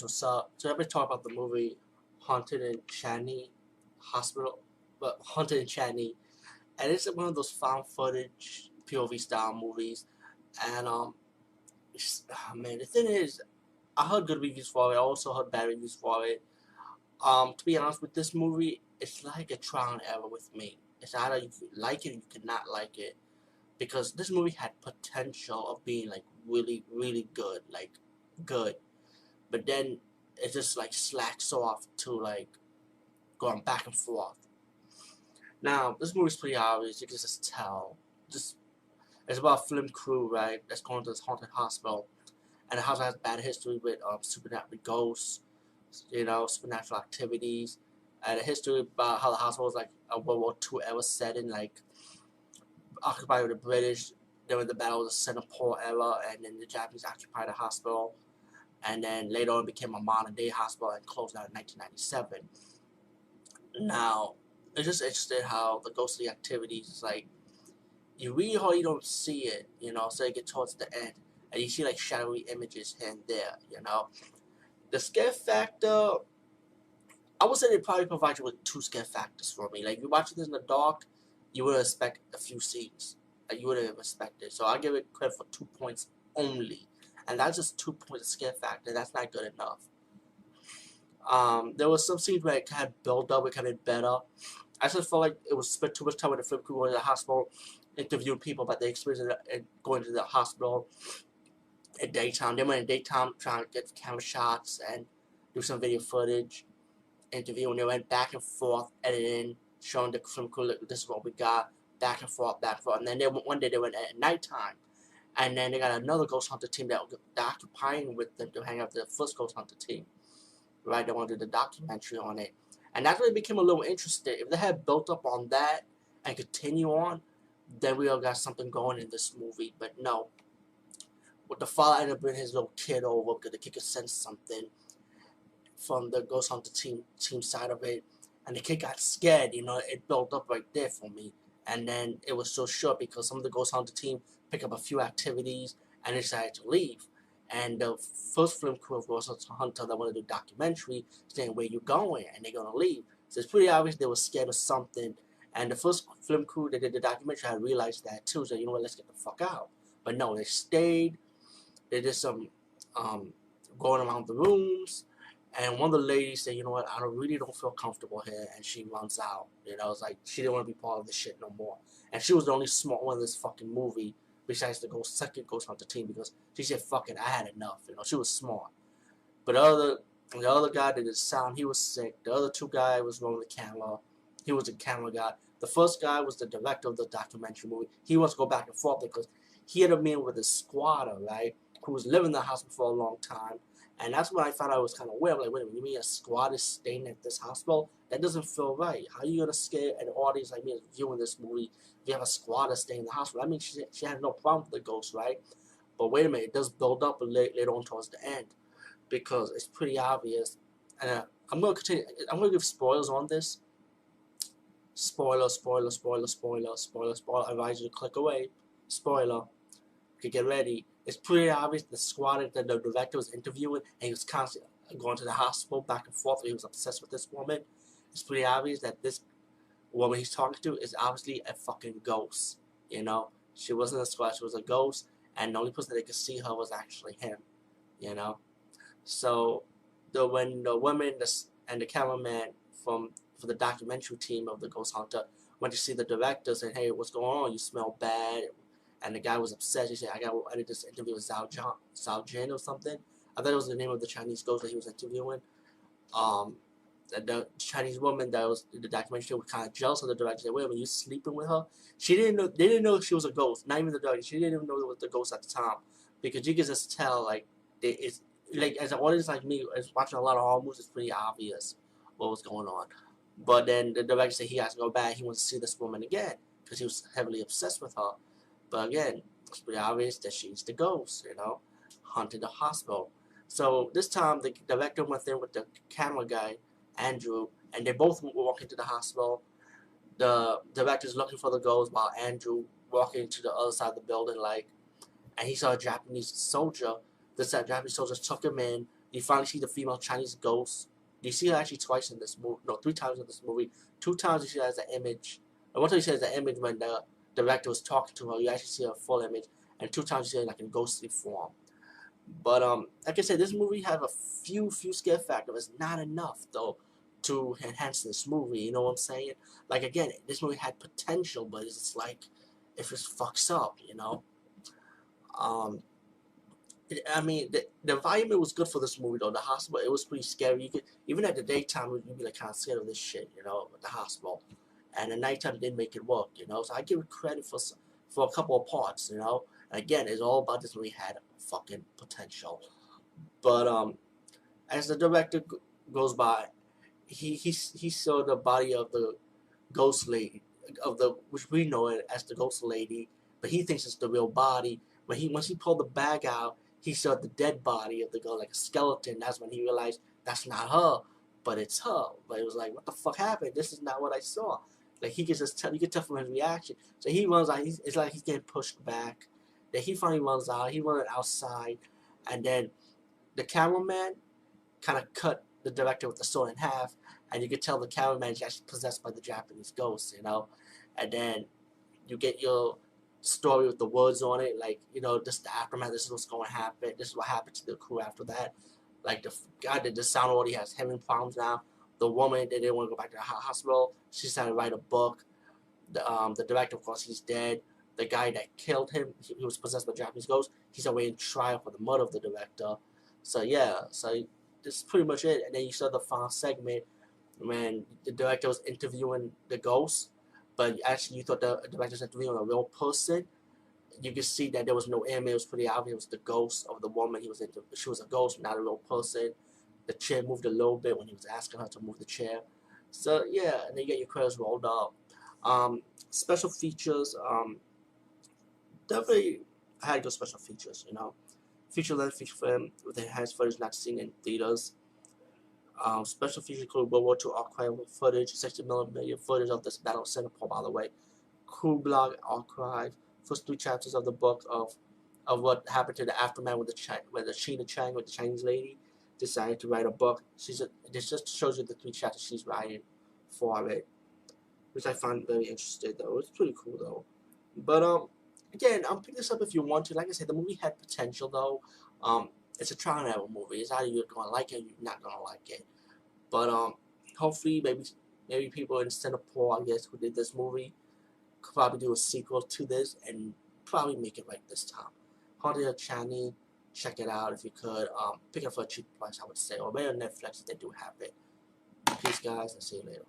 guys, what's up? So I've been talking about the movie Haunted Changi Hospital, but Haunted Changi, and it's one of those found footage POV style movies. And man, the thing is, I heard good reviews for it. I also heard bad reviews for it. To be honest with this movie, it's like a trial and error with me. It's either you could like it or you could not like it, because this movie had potential of being like really, really good, like good. But then it just like slacks off to like going back and forth. Now this movie's pretty obvious. You can just tell. Just it's about a film crew, right? That's going to this haunted hospital, and the hospital has bad history with supernatural ghosts, supernatural activities, and a history about how the hospital was like a World War II era setting, like occupied by the British during the Battle of the Singapore era, and then the Japanese occupied the hospital, and then later on became a modern day hospital and closed down in 1997. Now, it's just interesting how the ghostly activities is like you really hardly don't see it, so you get towards the end and you see like shadowy images here and there, The scare factor, I would say they probably provide you with two scare factors for me. Like if you're watching this in the dark, you would expect a few scenes. Like you wouldn't have expected. So I'll give it credit for 2 points only. And that's just 2 points of scare factor. That's not good enough. There was some scenes where it kind of built up, it kind of better. I just felt like it was spent too much time with the film crew going to the hospital, interviewing people about their experience and going to the hospital at daytime. They went in daytime trying to get camera shots and do some video footage, interviewing. They went back and forth, editing, showing the film crew, look, this is what we got, back and forth, and then one day they went at nighttime. And then they got another ghost hunter team that was occupying with them to hang out with the first ghost hunter team. Right, they wanted the documentary on it. And that's when it became a little interesting. If they had built up on that and continue on, then we all got something going in this movie. But no. With the father ended up bringing his little kid over because the kid could sense something from the ghost hunter team side of it. And the kid got scared, it built up right there for me. And then it was so short because some of the ghost hunter team picked up a few activities and decided to leave. And the first film crew of Ghost Hunter that wanted to do a documentary saying, where you going? And they're going to leave. So it's pretty obvious they were scared of something. And the first film crew that did the documentary had realized that too. So, you know what, let's get the fuck out. But no, they stayed. They did some going around the rooms. And one of the ladies said, you know what, I really don't feel comfortable here. And she runs out. It's like she didn't want to be part of this shit no more. And she was the only smart one in this fucking movie, besides the second Ghost Hunter team, because she said, fuck it, I had enough. She was smart. But the other guy that did sound, he was sick. The other two guys was rolling the camera. He was the camera guy. The first guy was the director of the documentary movie. He wants to go back and forth because he had a meeting with a squatter, right, who was living in the hospital for a long time. And that's when I found out it was kind of weird. I'm like, wait a minute, you mean a squatter is staying at this hospital? That doesn't feel right. How are you going to scare an audience like me viewing this movie if you have a squatter staying in the hospital? I mean, she had no problem with the ghost, right? But wait a minute, it does build up later on towards the end because it's pretty obvious. And I'm going to continue. I'm going to give spoilers on this. Spoiler. I advise you to click away. Spoiler. Okay, get ready. It's pretty obvious the squatter that the director was interviewing, and he was constantly going to the hospital back and forth. He was obsessed with this woman. It's pretty obvious that this woman he's talking to is obviously a fucking ghost. She wasn't a squatter, she was a ghost, and the only person that could see her was actually him. So when the woman and the cameraman for the documentary team of the Ghost Hunter went to see the director, said, "Hey, what's going on? You smell bad." And the guy was upset. He said, I did this interview with Zhao Jin or something. I thought it was the name of the Chinese ghost that he was interviewing. The Chinese woman that was in the documentary was kind of jealous of the director. She said, wait, were you sleeping with her? She didn't know. They didn't know she was a ghost. Not even the director. She didn't even know it was the ghost at the time. Because you can just tell, like, it's like as an audience like me, as watching a lot of horror movies, it's pretty obvious what was going on. But then the director said he has to go back. He wants to see this woman again because he was heavily obsessed with her. But again, it's pretty obvious that she's the ghost, haunted the hospital. So this time, the director went there with the camera guy, Andrew, and they both walk into the hospital. The director's looking for the ghost while Andrew walking to the other side of the building, and he saw a Japanese soldier. This Japanese soldier took him in, You finally see the female Chinese ghost. You see her actually twice in this movie. No, 3 times in this movie. 2 times you see her as an image. And one time you see her as an image when the director was talking to her. You actually see her full image. And 2 times you see her like in ghostly form. But like I said, this movie have a few scare factors. It's not enough though to enhance this movie. You know what I'm saying? Like again, this movie had potential, but it's just like it just fucks up. You know. Um, I mean, the environment was good for this movie though. The hospital, it was pretty scary. You could even at the daytime, you'd be like kind of scared of this shit, you know, at the hospital. And at nighttime, they didn't make it work, you know. So I give it credit for a couple of parts, you know. And again, it's all about this movie had fucking potential. But as the director goes by, he saw the body of the ghost lady of the which we know it as the ghost lady, but he thinks it's the real body. But once he pulled the bag out, he saw the dead body of the girl like a skeleton. That's when he realized that's not her, but it's her. But it was like, what the fuck happened? This is not what I saw. Like he can just tell, you can tell from his reaction. So he runs out. It's like he's getting pushed back. Then he finally runs out. He runs outside, and then the cameraman kind of cut the director with the sword in half, and you could tell the cameraman is actually possessed by the Japanese ghost, you know. And then you get your story with the words on it, like, you know, this is the aftermath, this is what's going to happen, this is what happened to the crew after that. Like the guy that the sound already has hearing problems now. The woman that didn't want to go back to the hospital, she decided to write a book. The director, of course, he's dead. The guy that killed him, he was possessed by Japanese ghosts. He's awaiting trial for the murder of the director. So yeah, so this is pretty much it. And then you saw the final segment when the director was interviewing the ghost, but actually you thought the director was interviewing a real person. You could see that there was no image. It was pretty obvious. It was the ghost of the woman. She was a ghost, not a real person. The chair moved a little bit when he was asking her to move the chair. So yeah, and then you get your credits rolled up. Special features. Definitely had good special features. You know, feature length feature film with enhanced footage not seen in theaters. Special features include World War II archival footage, 60mm footage of this battle of Singapore, by the way. Crew blog archive, first 3 chapters of the book of what happened to the aftermath with the China Chang, with the Chinese lady, decided to write a book. This just shows you the 3 chapters she's writing for it, which I find very interesting though. It's pretty cool though. But again, pick this up if you want to. Like I said, the movie had potential though. It's a trial and error movie. It's either you're gonna like it or you're not gonna like it. But hopefully maybe people in Singapore, I guess, who did this movie could probably do a sequel to this and probably make it right this time. Haunted Changi, check it out if you could. Pick it up for a cheap price, I would say, or maybe on Netflix if they do have it. Peace, guys, and see you later.